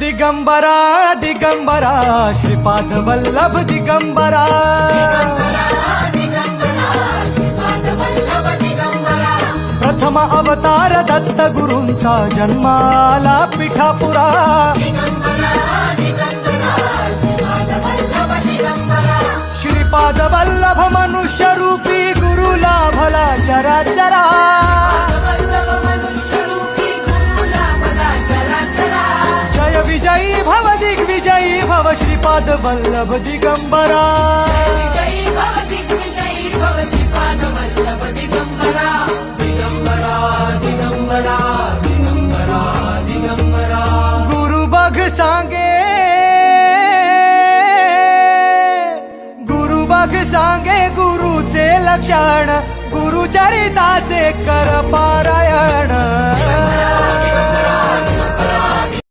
दिगंबरा दिगंबरा श्रीपाद वल्लभ दिगंबरा प्रथम अवतार दत्त गुरूंचा जन्माला पिठापुरा श्रीपाद वल्लभ मनुष्य रूपी गुरु लाभला चराचरा जय विजयी भव दिग्विजयी भव श्रीपाद वल्लभ दिगंबरा गुरु बघ सांगे गुरुचे लक्षण गुरुचरिताचे कर पारायण